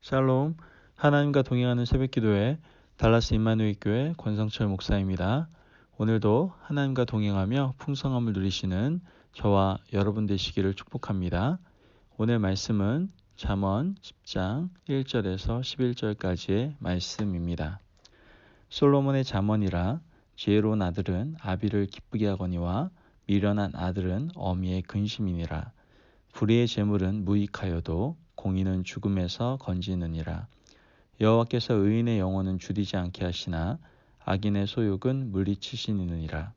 샬롬, 하나님과 동행하는 새벽기도회 달라스 임마누엘 교회 권성철 목사입니다. 오늘도 하나님과 동행하며 풍성함을 누리시는 저와 여러분 되시기를 축복합니다. 오늘 말씀은 잠언 10장 1절에서 11절까지의 말씀입니다. 솔로몬의 잠언이라 지혜로운 아들은 아비를 기쁘게 하거니와 미련한 아들은 어미의 근심이니라. 불의의 재물은 무익하여도 공의는 죽음에서 건지느니라. 여호와께서 의인의 영혼은 줄이지 않게 하시나 악인의 소욕은 물리치시느니라.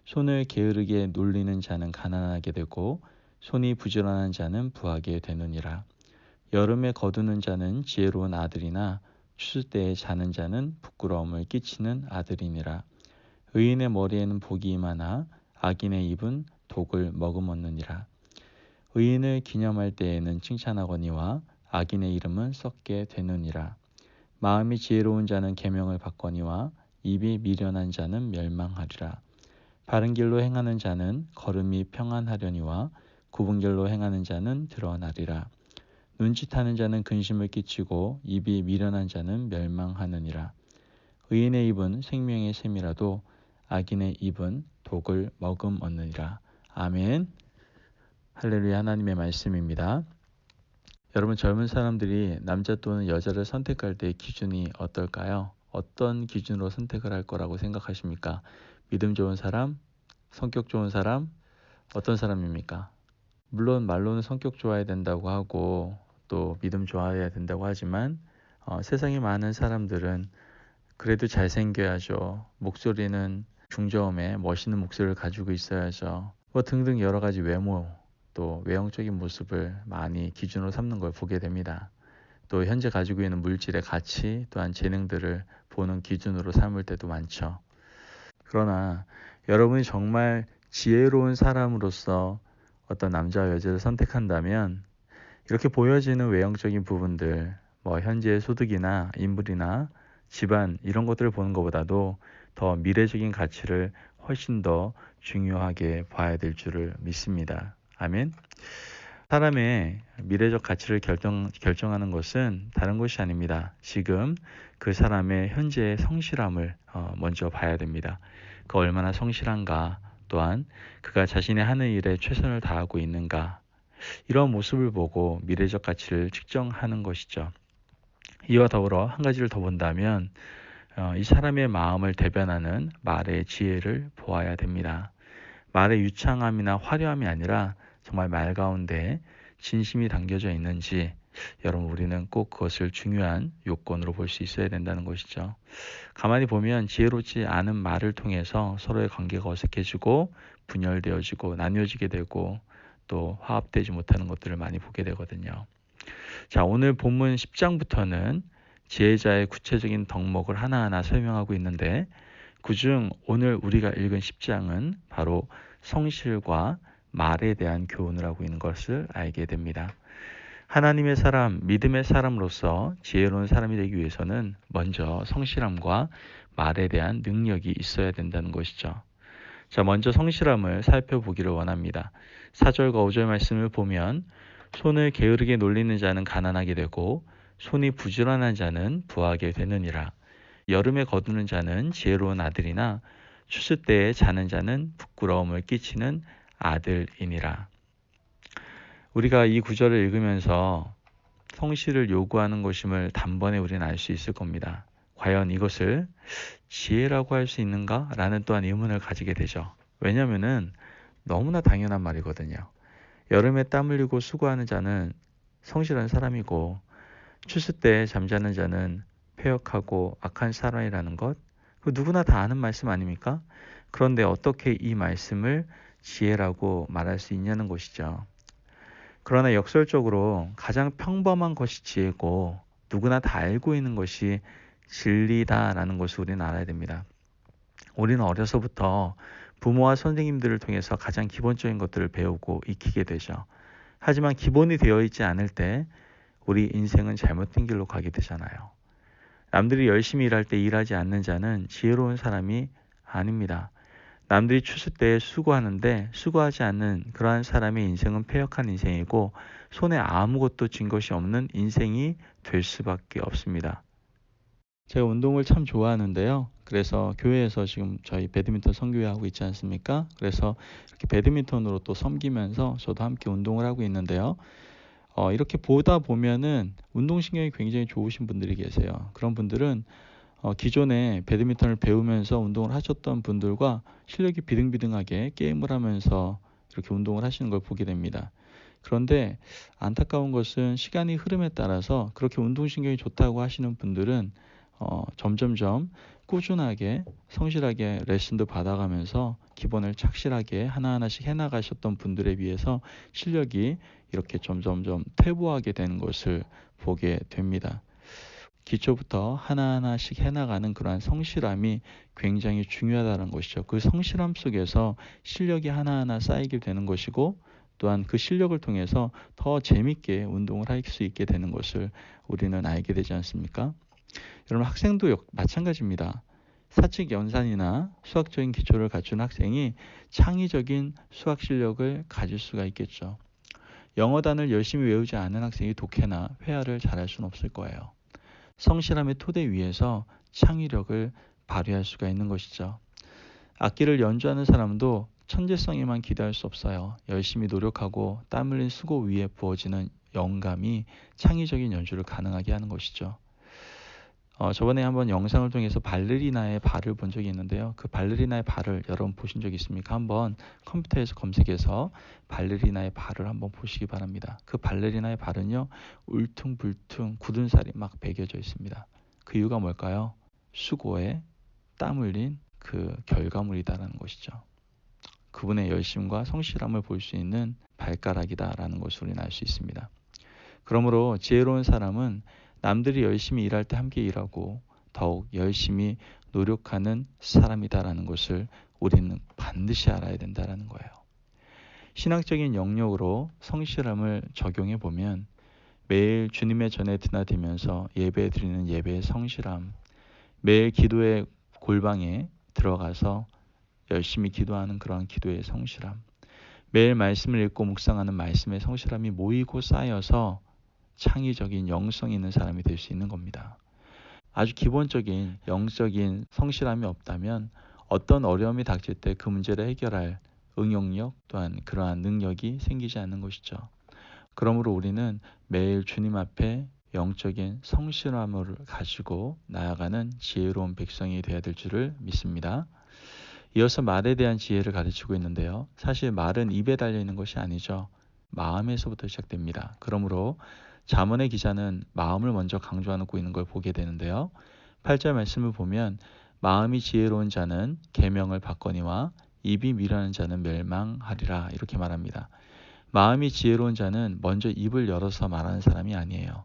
손을 게으르게 놀리는 자는 가난하게 되고 손이 부지런한 자는 부하게 되느니라. 여름에 거두는 자는 지혜로운 아들이나 추수 때에 자는 자는 부끄러움을 끼치는 아들이니라. 의인의 머리에는 복이 임하나 악인의 입은 독을 머금었느니라. 의인을 기념할 때에는 칭찬하거니와 악인의 이름은 썩게 되느니라. 마음이 지혜로운 자는 계명을 받거니와 입이 미련한 자는 멸망하리라. 바른 길로 행하는 자는 걸음이 평안하려니와 굽은 길로 행하는 자는 드러나리라. 눈짓하는 자는 근심을 끼치고 입이 미련한 자는 멸망하느니라. 의인의 입은 생명의 샘이라도 악인의 입은 독을 머금었느니라. 아멘. 할렐루야. 하나님의 말씀입니다. 여러분, 젊은 사람들이 남자 또는 여자를 선택할 때 기준이 어떨까요? 어떤 기준으로 선택을 할 거라고 생각하십니까? 믿음 좋은 사람? 성격 좋은 사람? 어떤 사람입니까? 물론 말로는 성격 좋아야 된다고 하고 또 믿음 좋아야 된다고 하지만 세상에 많은 사람들은 그래도 잘생겨야죠. 목소리는 중저음에 멋있는 목소리를 가지고 있어야죠. 등등 여러 가지 외모 또 외형적인 모습을 많이 기준으로 삼는 걸 보게 됩니다. 또 현재 가지고 있는 물질의 가치 또한 재능들을 보는 기준으로 삼을 때도 많죠. 그러나 여러분이 정말 지혜로운 사람으로서 어떤 남자와 여자를 선택한다면 이렇게 보여지는 외형적인 부분들, 현재의 소득이나 인물이나 집안 이런 것들을 보는 것보다도 더 미래적인 가치를 훨씬 더 중요하게 봐야 될 줄을 믿습니다. 아멘. 사람의 미래적 가치를 결정하는 것은 다른 것이 아닙니다. 지금 그 사람의 현재의 성실함을 먼저 봐야 됩니다. 그 얼마나 성실한가, 또한 그가 자신의 하는 일에 최선을 다하고 있는가, 이런 모습을 보고 미래적 가치를 측정하는 것이죠. 이와 더불어 한 가지를 더 본다면 이 사람의 마음을 대변하는 말의 지혜를 보아야 됩니다. 말의 유창함이나 화려함이 아니라 정말 말 가운데 진심이 담겨져 있는지 여러분 우리는 꼭 그것을 중요한 요건으로 볼 수 있어야 된다는 것이죠. 가만히 보면 지혜롭지 않은 말을 통해서 서로의 관계가 어색해지고 분열되어지고 나뉘어지게 되고 또 화합되지 못하는 것들을 많이 보게 되거든요. 자, 오늘 본문 10장부터는 지혜자의 구체적인 덕목을 하나하나 설명하고 있는데 그중 오늘 우리가 읽은 10장은 바로 성실과 말에 대한 교훈을 하고 있는 것을 알게 됩니다. 하나님의 사람, 믿음의 사람으로서 지혜로운 사람이 되기 위해서는 먼저 성실함과 말에 대한 능력이 있어야 된다는 것이죠. 자, 먼저 성실함을 살펴보기를 원합니다. 4절과 5절 말씀을 보면 손을 게으르게 놀리는 자는 가난하게 되고 손이 부지런한 자는 부하게 되느니라. 여름에 거두는 자는 지혜로운 아들이나 추수 때에 자는 자는 부끄러움을 끼치는 아들이니라. 우리가 이 구절을 읽으면서 성실을 요구하는 것임을 단번에 우리는 알 수 있을 겁니다. 과연 이것을 지혜라고 할 수 있는가? 라는 또한 의문을 가지게 되죠. 왜냐하면 너무나 당연한 말이거든요. 여름에 땀 흘리고 수고하는 자는 성실한 사람이고 추수 때 잠자는 자는 패역하고 악한 사람이라는 것, 누구나 다 아는 말씀 아닙니까? 그런데 어떻게 이 말씀을 지혜라고 말할 수 있냐는 것이죠. 그러나 역설적으로 가장 평범한 것이 지혜고 누구나 다 알고 있는 것이 진리다라는 것을 우리는 알아야 됩니다. 우리는 어려서부터 부모와 선생님들을 통해서 가장 기본적인 것들을 배우고 익히게 되죠. 하지만 기본이 되어 있지 않을 때 우리 인생은 잘못된 길로 가게 되잖아요. 남들이 열심히 일할 때 일하지 않는 자는 지혜로운 사람이 아닙니다. 남들이 추수 때에 수고하는데 수고하지 않는 그러한 사람의 인생은 패역한 인생이고 손에 아무것도 쥔 것이 없는 인생이 될 수밖에 없습니다. 제가 운동을 참 좋아하는데요. 그래서 교회에서 지금 저희 배드민턴 선교회 하고 있지 않습니까? 그래서 이렇게 배드민턴으로 또 섬기면서 저도 함께 운동을 하고 있는데요. 이렇게 보다 보면은 운동신경이 굉장히 좋으신 분들이 계세요. 그런 분들은 기존에 배드민턴을 배우면서 운동을 하셨던 분들과 실력이 비등비등하게 게임을 하면서 이렇게 운동을 하시는 걸 보게 됩니다. 그런데 안타까운 것은 시간이 흐름에 따라서 그렇게 운동신경이 좋다고 하시는 분들은 점점점 꾸준하게 성실하게 레슨도 받아가면서 기본을 착실하게 하나하나씩 해나가셨던 분들에 비해서 실력이 이렇게 점점점 퇴보하게 되는 것을 보게 됩니다. 기초부터 하나하나씩 해나가는 그러한 성실함이 굉장히 중요하다는 것이죠. 그 성실함 속에서 실력이 하나하나 쌓이게 되는 것이고 또한 그 실력을 통해서 더 재밌게 운동을 할 수 있게 되는 것을 우리는 알게 되지 않습니까? 여러분 학생도 마찬가지입니다. 사칙 연산이나 수학적인 기초를 갖춘 학생이 창의적인 수학 실력을 가질 수가 있겠죠. 영어단을 열심히 외우지 않은 학생이 독해나 회화를 잘할 수는 없을 거예요. 성실함의 토대 위에서 창의력을 발휘할 수가 있는 것이죠. 악기를 연주하는 사람도 천재성에만 기대할 수 없어요. 열심히 노력하고 땀 흘린 수고 위에 부어지는 영감이 창의적인 연주를 가능하게 하는 것이죠. 저번에 한번 영상을 통해서 발레리나의 발을 본 적이 있는데요. 그 발레리나의 발을 여러분 보신 적 있습니까? 한번 컴퓨터에서 검색해서 발레리나의 발을 한번 보시기 바랍니다. 그 발레리나의 발은요, 울퉁불퉁 굳은 살이 막 베겨져 있습니다. 그 이유가 뭘까요? 수고에 땀 흘린 그 결과물이다라는 것이죠. 그분의 열심과 성실함을 볼 수 있는 발가락이다라는 것을 우리는 알 수 있습니다. 그러므로 지혜로운 사람은 남들이 열심히 일할 때 함께 일하고 더욱 열심히 노력하는 사람이다라는 것을 우리는 반드시 알아야 된다는 거예요. 신학적인 영역으로 성실함을 적용해 보면 매일 주님의 전에 드나들면서 예배 드리는 예배의 성실함, 매일 기도의 골방에 들어가서 열심히 기도하는 그러한 기도의 성실함, 매일 말씀을 읽고 묵상하는 말씀의 성실함이 모이고 쌓여서 창의적인 영성 있는 사람이 될 수 있는 겁니다. 아주 기본적인 영적인 성실함이 없다면 어떤 어려움이 닥칠 때 그 문제를 해결할 응용력 또한 그러한 능력이 생기지 않는 것이죠. 그러므로 우리는 매일 주님 앞에 영적인 성실함을 가지고 나아가는 지혜로운 백성이 되어야 될 줄을 믿습니다. 이어서 말에 대한 지혜를 가르치고 있는데요. 사실 말은 입에 달려있는 것이 아니죠. 마음에서부터 시작됩니다. 그러므로 잠언의 기자는 마음을 먼저 강조하고 있는 걸 보게 되는데요. 8절 말씀을 보면 마음이 지혜로운 자는 계명을 받거니와 입이 미련한 자는 멸망하리라 이렇게 말합니다. 마음이 지혜로운 자는 먼저 입을 열어서 말하는 사람이 아니에요.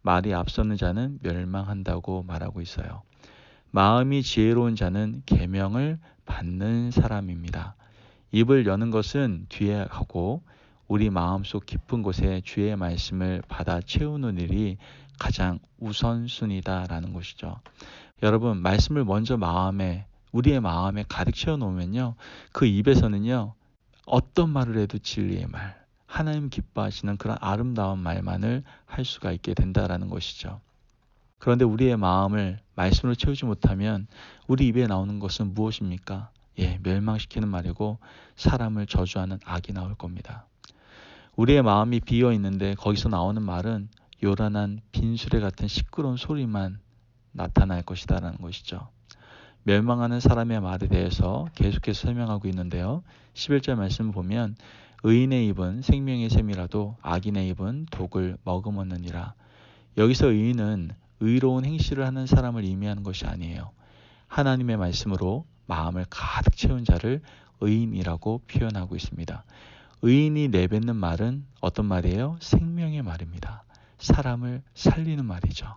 말이 앞서는 자는 멸망한다고 말하고 있어요. 마음이 지혜로운 자는 계명을 받는 사람입니다. 입을 여는 것은 뒤에 하고 우리 마음속 깊은 곳에 주의 말씀을 받아 채우는 일이 가장 우선순위다라는 것이죠. 여러분 말씀을 먼저 우리의 마음에 가득 채워놓으면요. 그 입에서는요. 어떤 말을 해도 진리의 말, 하나님 기뻐하시는 그런 아름다운 말만을 할 수가 있게 된다라는 것이죠. 그런데 우리의 마음을 말씀으로 채우지 못하면 우리 입에 나오는 것은 무엇입니까? 멸망시키는 말이고 사람을 저주하는 악이 나올 겁니다. 우리의 마음이 비어 있는데 거기서 나오는 말은 요란한 빈수레 같은 시끄러운 소리만 나타날 것이다라는 것이죠. 멸망하는 사람의 말에 대해서 계속해서 설명하고 있는데요. 11절 말씀을 보면 의인의 입은 생명의 샘이라도 악인의 입은 독을 머금었느니라. 여기서 의인은 의로운 행실을 하는 사람을 의미하는 것이 아니에요. 하나님의 말씀으로 마음을 가득 채운 자를 의인이라고 표현하고 있습니다. 의인이 내뱉는 말은 어떤 말이에요? 생명의 말입니다. 사람을 살리는 말이죠.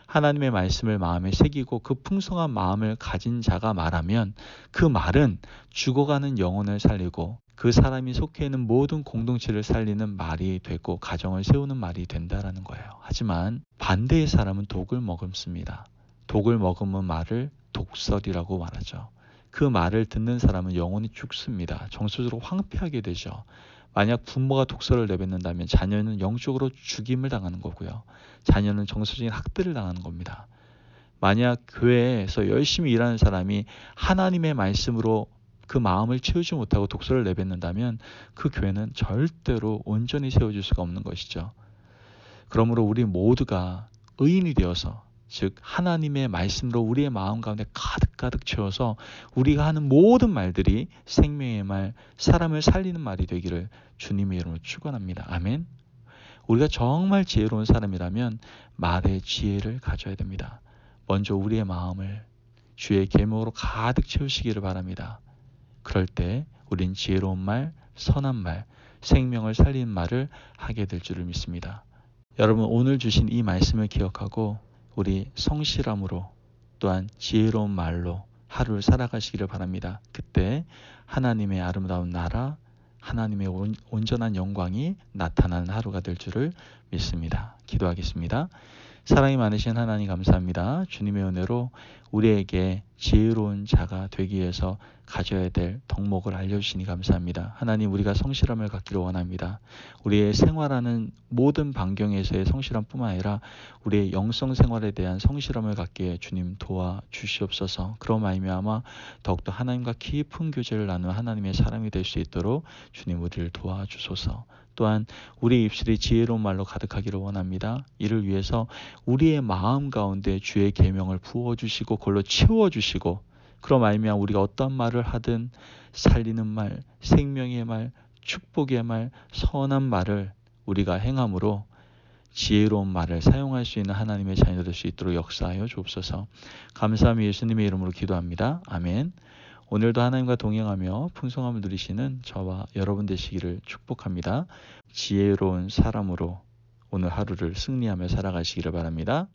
하나님의 말씀을 마음에 새기고 그 풍성한 마음을 가진 자가 말하면 그 말은 죽어가는 영혼을 살리고 그 사람이 속해 있는 모든 공동체를 살리는 말이 되고 가정을 세우는 말이 된다라는 거예요. 하지만 반대의 사람은 독을 머금습니다. 독을 머금은 말을 독설이라고 말하죠. 그 말을 듣는 사람은 영원히 죽습니다. 정서적으로 황폐하게 되죠. 만약 부모가 독서를 내뱉는다면 자녀는 영적으로 죽임을 당하는 거고요. 자녀는 정서적인 학대를 당하는 겁니다. 만약 교회에서 열심히 일하는 사람이 하나님의 말씀으로 그 마음을 채우지 못하고 독서를 내뱉는다면 그 교회는 절대로 온전히 세워질 수가 없는 것이죠. 그러므로 우리 모두가 의인이 되어서, 즉 하나님의 말씀으로 우리의 마음 가운데 가득가득 채워서 우리가 하는 모든 말들이 생명의 말, 사람을 살리는 말이 되기를 주님의 이름으로 축원합니다. 아멘. 우리가 정말 지혜로운 사람이라면 말의 지혜를 가져야 됩니다. 먼저 우리의 마음을 주의 계명으로 가득 채우시기를 바랍니다. 그럴 때 우린 지혜로운 말, 선한 말, 생명을 살리는 말을 하게 될 줄을 믿습니다. 여러분, 오늘 주신 이 말씀을 기억하고 우리 성실함으로 또한 지혜로운 말로 하루를 살아가시기를 바랍니다. 그때 하나님의 아름다운 나라, 하나님의 온전한 영광이 나타나는 하루가 될 줄을 믿습니다. 기도하겠습니다. 사랑이 많으신 하나님 감사합니다. 주님의 은혜로 우리에게 지혜로운 자가 되기 위해서 가져야 될 덕목을 알려주시니 감사합니다. 하나님, 우리가 성실함을 갖기를 원합니다. 우리의 생활하는 모든 반경에서의 성실함뿐만 아니라 우리의 영성 생활에 대한 성실함을 갖게 주님 도와주시옵소서. 그로 말미암아 더욱더 하나님과 깊은 교제를 나누는 하나님의 사람이 될 수 있도록 주님 우리를 도와주소서. 또한 우리 입술이 지혜로운 말로 가득하기를 원합니다. 이를 위해서 우리의 마음 가운데 주의 계명을 부어주시고 그걸로 채워주시고, 그로 말미암아 우리가 어떤 말을 하든 살리는 말, 생명의 말, 축복의 말, 선한 말을 우리가 행함으로 지혜로운 말을 사용할 수 있는 하나님의 자녀 될 수 있도록 역사하여 주옵소서. 감사하며 예수님의 이름으로 기도합니다. 아멘. 오늘도 하나님과 동행하며 풍성함을 누리시는 저와 여러분 되시기를 축복합니다. 지혜로운 사람으로 오늘 하루를 승리하며 살아가시기를 바랍니다.